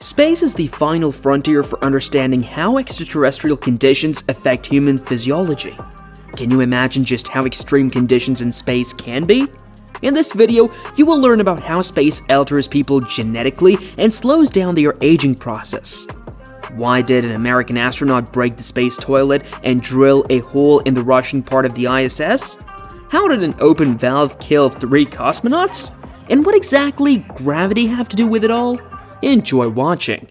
Space is the final frontier for understanding how extraterrestrial conditions affect human physiology. Can you imagine just how extreme conditions in space can be? In this video, you will learn about how space alters people genetically and slows down their aging process. Why did an American astronaut break the space toilet and drill a hole in the Russian part of the ISS? How did an open valve kill 3 cosmonauts? And what exactly gravity have to do with it all? Enjoy watching.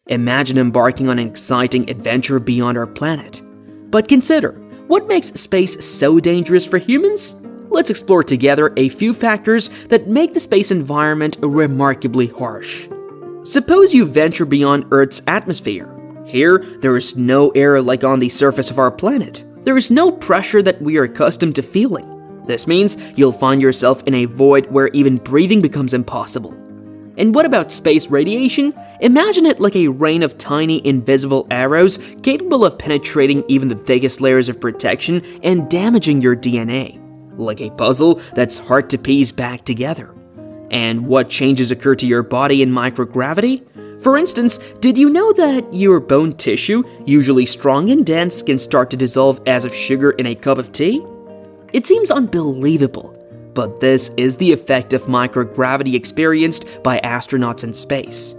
Imagine embarking on an exciting adventure beyond our planet. But consider, what makes space so dangerous for humans? Let's explore together a few factors that make the space environment remarkably harsh. Suppose you venture beyond Earth's atmosphere. Here, there is no air like on the surface of our planet. There is no pressure that we are accustomed to feeling. This means you'll find yourself in a void where even breathing becomes impossible. And what about space radiation? Imagine it like a rain of tiny invisible arrows capable of penetrating even the thickest layers of protection and damaging your DNA. Like a puzzle that's hard to piece back together. And what changes occur to your body in microgravity? For instance, did you know that your bone tissue, usually strong and dense, can start to dissolve as of sugar in a cup of tea? It seems unbelievable. But this is the effect of microgravity experienced by astronauts in space.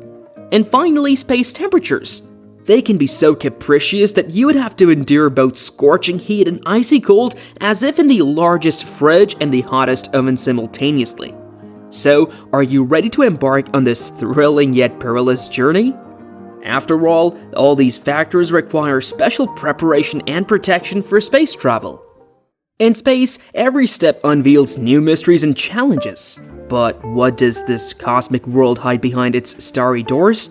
And finally, space temperatures. They can be so capricious that you would have to endure both scorching heat and icy cold as if in the largest fridge and the hottest oven simultaneously. So, are you ready to embark on this thrilling yet perilous journey? After all these factors require special preparation and protection for space travel. In space, every step unveils new mysteries and challenges. But what does this cosmic world hide behind its starry doors?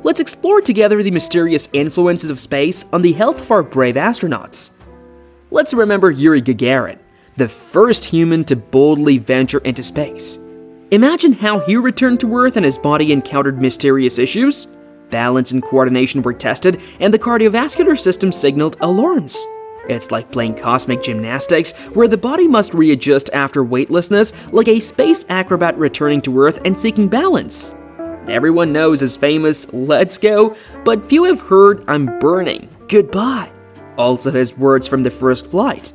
Let's explore together the mysterious influences of space on the health of our brave astronauts. Let's remember Yuri Gagarin, the first human to boldly venture into space. Imagine how he returned to Earth and his body encountered mysterious issues. Balance and coordination were tested, and the cardiovascular system signaled alarms. It's like playing cosmic gymnastics, where the body must readjust after weightlessness, like a space acrobat returning to Earth and seeking balance. Everyone knows his famous "let's go," but few have heard "I'm burning, goodbye," also his words from the first flight.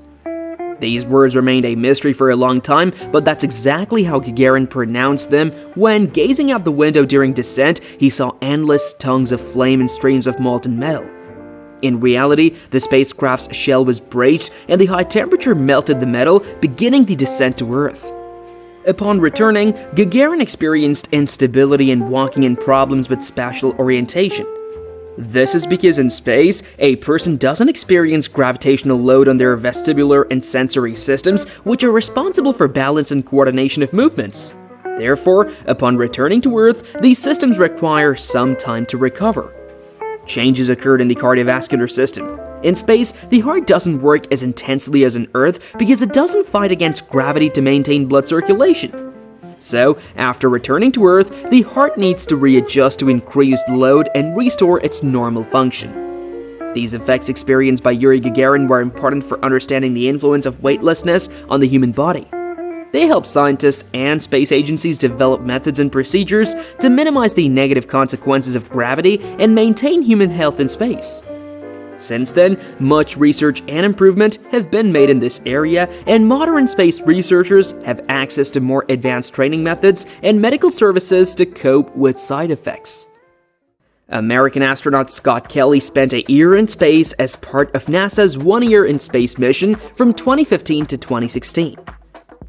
These words remained a mystery for a long time, but that's exactly how Gagarin pronounced them when, gazing out the window during descent, he saw endless tongues of flame and streams of molten metal. In reality, the spacecraft's shell was breached and the high temperature melted the metal, beginning the descent to Earth. Upon returning, Gagarin experienced instability in walking and problems with spatial orientation. This is because in space, a person doesn't experience gravitational load on their vestibular and sensory systems, which are responsible for balance and coordination of movements. Therefore, upon returning to Earth, these systems require some time to recover. Changes occurred in the cardiovascular system. In space, the heart doesn't work as intensely as on Earth because it doesn't fight against gravity to maintain blood circulation. So, after returning to Earth, the heart needs to readjust to increased load and restore its normal function. These effects experienced by Yuri Gagarin were important for understanding the influence of weightlessness on the human body. They help scientists and space agencies develop methods and procedures to minimize the negative consequences of gravity and maintain human health in space. Since then, much research and improvement have been made in this area, and modern space researchers have access to more advanced training methods and medical services to cope with side effects. American astronaut Scott Kelly spent a year in space as part of NASA's 1 year in space mission from 2015 to 2016.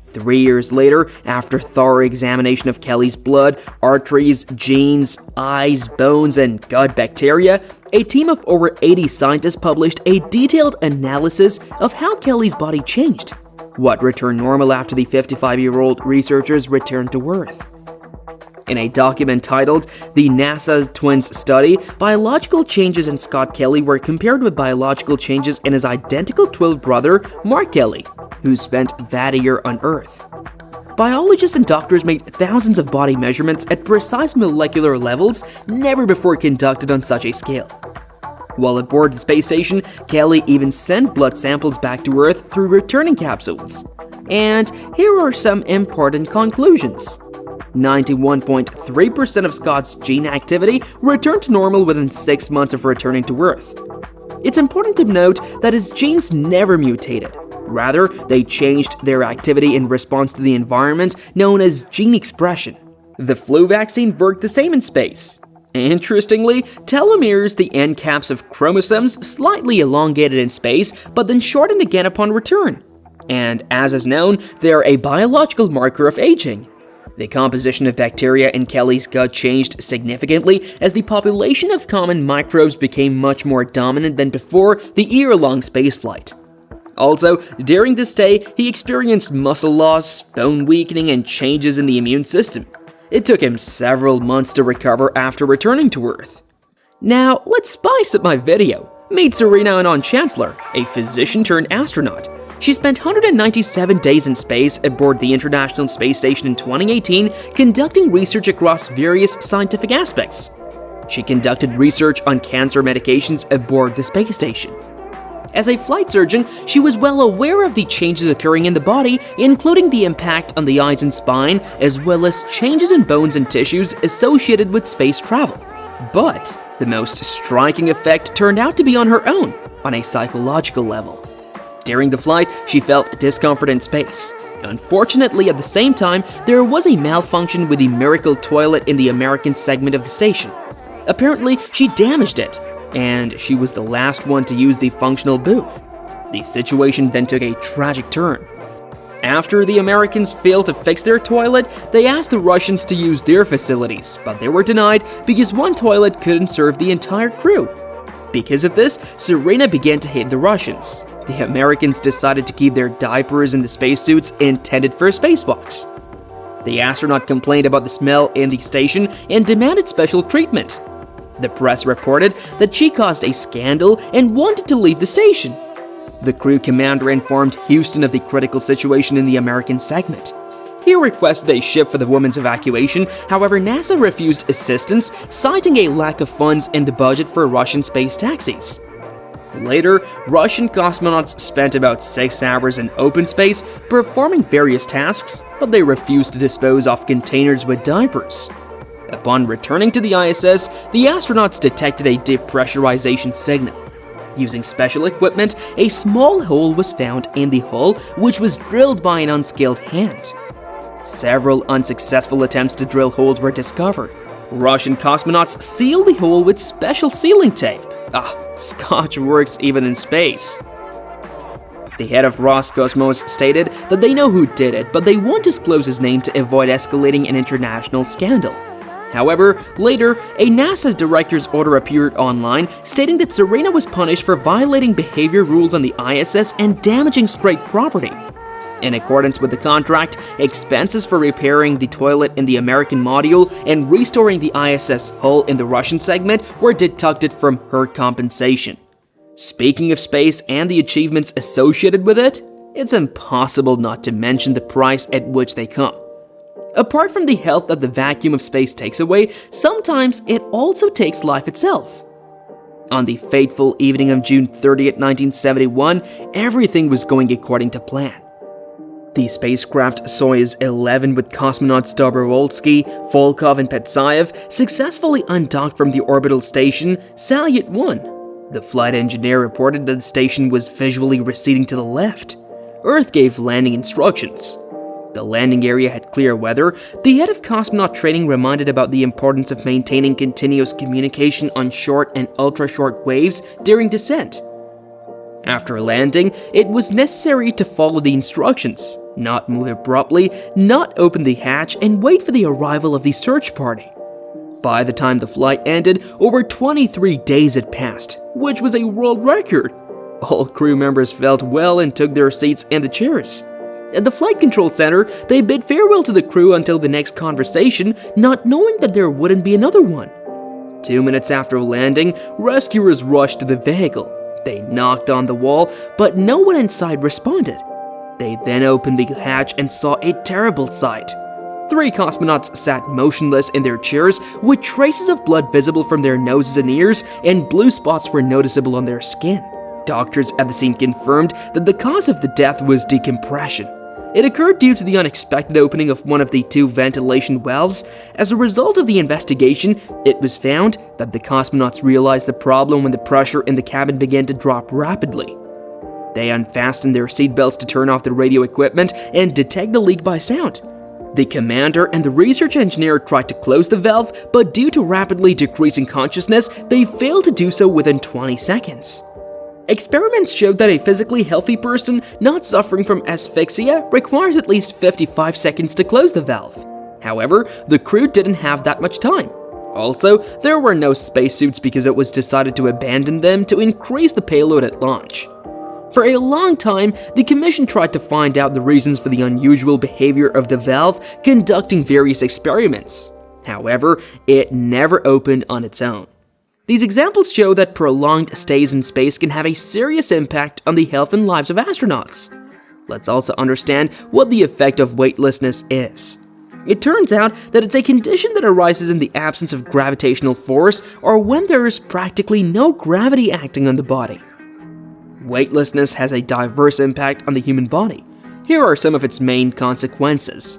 3 years later, after thorough examination of Kelly's blood, arteries, genes, eyes, bones, and gut bacteria, a team of over 80 scientists published a detailed analysis of how Kelly's body changed. What returned normal after the 55-year-old researchers returned to Earth. In a document titled The NASA Twins Study, biological changes in Scott Kelly were compared with biological changes in his identical twin brother, Mark Kelly, who spent that year on Earth. Biologists and doctors made thousands of body measurements at precise molecular levels never before conducted on such a scale. While aboard the space station, Kelly even sent blood samples back to Earth through returning capsules. And here are some important conclusions. 91.3% of Scott's gene activity returned to normal within 6 months of returning to Earth. It's important to note that his genes never mutated. Rather, they changed their activity in response to the environment, known as gene expression. The flu vaccine worked the same in space. Interestingly, telomeres, the end caps of chromosomes, slightly elongated in space, but then shortened again upon return. And as is known, they're a biological marker of aging. The composition of bacteria in Kelly's gut changed significantly as the population of common microbes became much more dominant than before the year-long spaceflight. Also, during this stay, he experienced muscle loss, bone weakening, and changes in the immune system. It took him several months to recover after returning to Earth. Now, let's spice up my video. Meet Serena Auñón-Chancellor, a physician-turned-astronaut. She spent 197 days in space aboard the International Space Station in 2018, conducting research across various scientific aspects. She conducted research on cancer medications aboard the space station. As a flight surgeon, she was well aware of the changes occurring in the body, including the impact on the eyes and spine, as well as changes in bones and tissues associated with space travel. But the most striking effect turned out to be on her own, on a psychological level. During the flight, she felt discomfort in space. Unfortunately, at the same time, there was a malfunction with the Miracle toilet in the American segment of the station. Apparently, she damaged it, and she was the last one to use the functional booth. The situation then took a tragic turn. After the Americans failed to fix their toilet, they asked the Russians to use their facilities, but they were denied because one toilet couldn't serve the entire crew. Because of this, Serena began to hate the Russians. The Americans decided to keep their diapers in the spacesuits intended for spacewalks. The astronaut complained about the smell in the station and demanded special treatment. The press reported that she caused a scandal and wanted to leave the station. The crew commander informed Houston of the critical situation in the American segment. He requested a ship for the woman's evacuation, however NASA refused assistance, citing a lack of funds in the budget for Russian space taxis. Later, Russian cosmonauts spent about 6 hours in open space performing various tasks, but they refused to dispose of containers with diapers. Upon returning to the ISS, the astronauts detected a depressurization signal. Using special equipment, a small hole was found in the hull, which was drilled by an unskilled hand. Several unsuccessful attempts to drill holes were discovered. Russian cosmonauts sealed the hole with special sealing tape. Scotch works even in space. The head of Roscosmos stated that they know who did it, but they won't disclose his name to avoid escalating an international scandal. However, later, a NASA director's order appeared online stating that Serena was punished for violating behavior rules on the ISS and damaging state property. In accordance with the contract, expenses for repairing the toilet in the American module and restoring the ISS hull in the Russian segment were deducted from her compensation. Speaking of space and the achievements associated with it, it's impossible not to mention the price at which they come. Apart from the health that the vacuum of space takes away, sometimes it also takes life itself. On the fateful evening of June 30th, 1971, everything was going according to plan. The spacecraft Soyuz 11 with cosmonauts Dobrovolsky, Volkov, and Petsayev successfully undocked from the orbital station Salyut-1. The flight engineer reported that the station was visually receding to the left. Earth gave landing instructions. The landing area had clear weather. The head of cosmonaut training reminded about the importance of maintaining continuous communication on short and ultra-short waves during descent. After landing, it was necessary to follow the instructions, not move abruptly, not open the hatch, and wait for the arrival of the search party. By the time the flight ended, over 23 days had passed, which was a world record. All crew members felt well and took their seats in the chairs. At the flight control center, they bid farewell to the crew until the next conversation, not knowing that there wouldn't be another one. 2 minutes after landing, rescuers rushed to the vehicle. They knocked on the wall, but no one inside responded. They then opened the hatch and saw a terrible sight. 3 cosmonauts sat motionless in their chairs, with traces of blood visible from their noses and ears, and blue spots were noticeable on their skin. Doctors at the scene confirmed that the cause of the death was decompression. It occurred due to the unexpected opening of one of the two ventilation valves. As a result of the investigation, it was found that the cosmonauts realized the problem when the pressure in the cabin began to drop rapidly. They unfastened their seatbelts to turn off the radio equipment and detect the leak by sound. The commander and the research engineer tried to close the valve, but due to rapidly decreasing consciousness, they failed to do so within 20 seconds. Experiments showed that a physically healthy person not suffering from asphyxia requires at least 55 seconds to close the valve. However, the crew didn't have that much time. Also, there were no spacesuits because it was decided to abandon them to increase the payload at launch. For a long time, the commission tried to find out the reasons for the unusual behavior of the valve, conducting various experiments. However, it never opened on its own. These examples show that prolonged stays in space can have a serious impact on the health and lives of astronauts. Let's also understand what the effect of weightlessness is. It turns out that it's a condition that arises in the absence of gravitational force or when there is practically no gravity acting on the body. Weightlessness has a diverse impact on the human body. Here are some of its main consequences.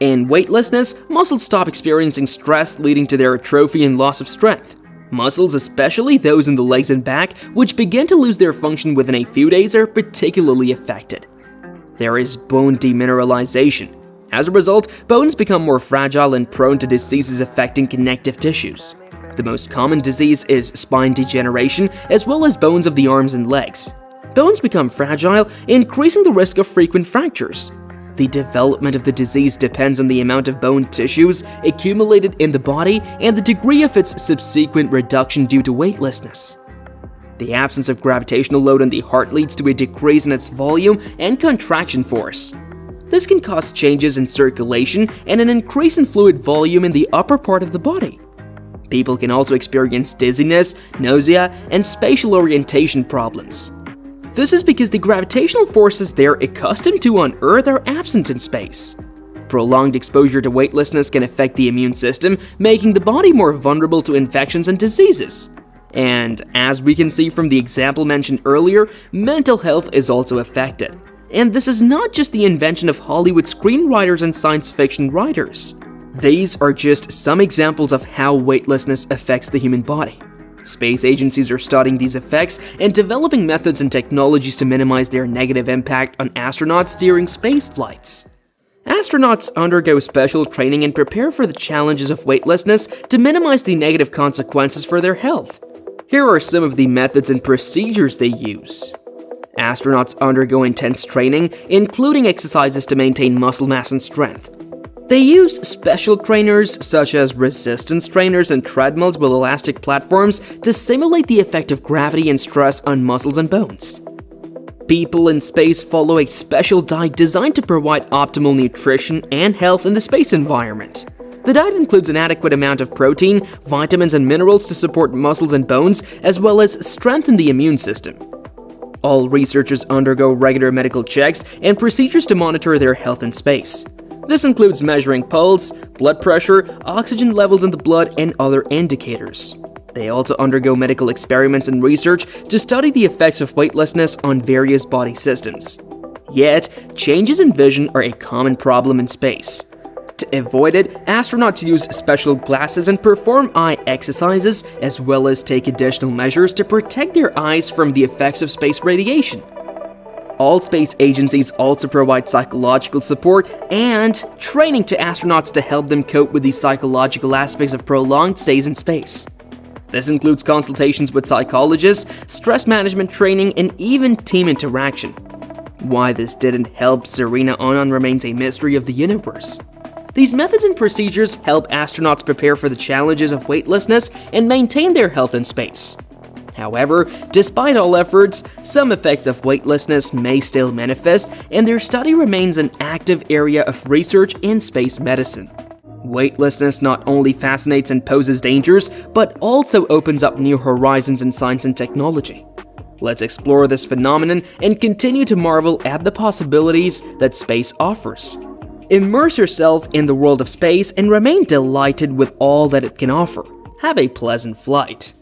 In weightlessness, muscles stop experiencing stress, leading to their atrophy and loss of strength. Muscles, especially those in the legs and back, which begin to lose their function within a few days, are particularly affected. There is bone demineralization. As a result, bones become more fragile and prone to diseases affecting connective tissues. The most common disease is spine degeneration, as well as bones of the arms and legs. Bones become fragile, increasing the risk of frequent fractures. The development of the disease depends on the amount of bone tissues accumulated in the body and the degree of its subsequent reduction due to weightlessness. The absence of gravitational load on the heart leads to a decrease in its volume and contraction force. This can cause changes in circulation and an increase in fluid volume in the upper part of the body. People can also experience dizziness, nausea, and spatial orientation problems. This is because the gravitational forces they're accustomed to on Earth are absent in space. Prolonged exposure to weightlessness can affect the immune system, making the body more vulnerable to infections and diseases. And as we can see from the example mentioned earlier, mental health is also affected. And this is not just the invention of Hollywood screenwriters and science fiction writers. These are just some examples of how weightlessness affects the human body. Space agencies are studying these effects and developing methods and technologies to minimize their negative impact on astronauts during space flights. Astronauts undergo special training and prepare for the challenges of weightlessness to minimize the negative consequences for their health. Here are some of the methods and procedures they use. Astronauts undergo intense training, including exercises to maintain muscle mass and strength. They use special trainers such as resistance trainers and treadmills with elastic platforms to simulate the effect of gravity and stress on muscles and bones. People in space follow a special diet designed to provide optimal nutrition and health in the space environment. The diet includes an adequate amount of protein, vitamins, and minerals to support muscles and bones, as well as strengthen the immune system. All researchers undergo regular medical checks and procedures to monitor their health in space. This includes measuring pulse, blood pressure, oxygen levels in the blood, and other indicators. They also undergo medical experiments and research to study the effects of weightlessness on various body systems. Yet, changes in vision are a common problem in space. To avoid it, astronauts use special glasses and perform eye exercises, as well as take additional measures to protect their eyes from the effects of space radiation. All space agencies also provide psychological support and training to astronauts to help them cope with the psychological aspects of prolonged stays in space. This includes consultations with psychologists, stress management training, and even team interaction. Why this didn't help Serena Auñón remains a mystery of the universe. These methods and procedures help astronauts prepare for the challenges of weightlessness and maintain their health in space. However, despite all efforts, some effects of weightlessness may still manifest, and their study remains an active area of research in space medicine. Weightlessness not only fascinates and poses dangers, but also opens up new horizons in science and technology. Let's explore this phenomenon and continue to marvel at the possibilities that space offers. Immerse yourself in the world of space and remain delighted with all that it can offer. Have a pleasant flight.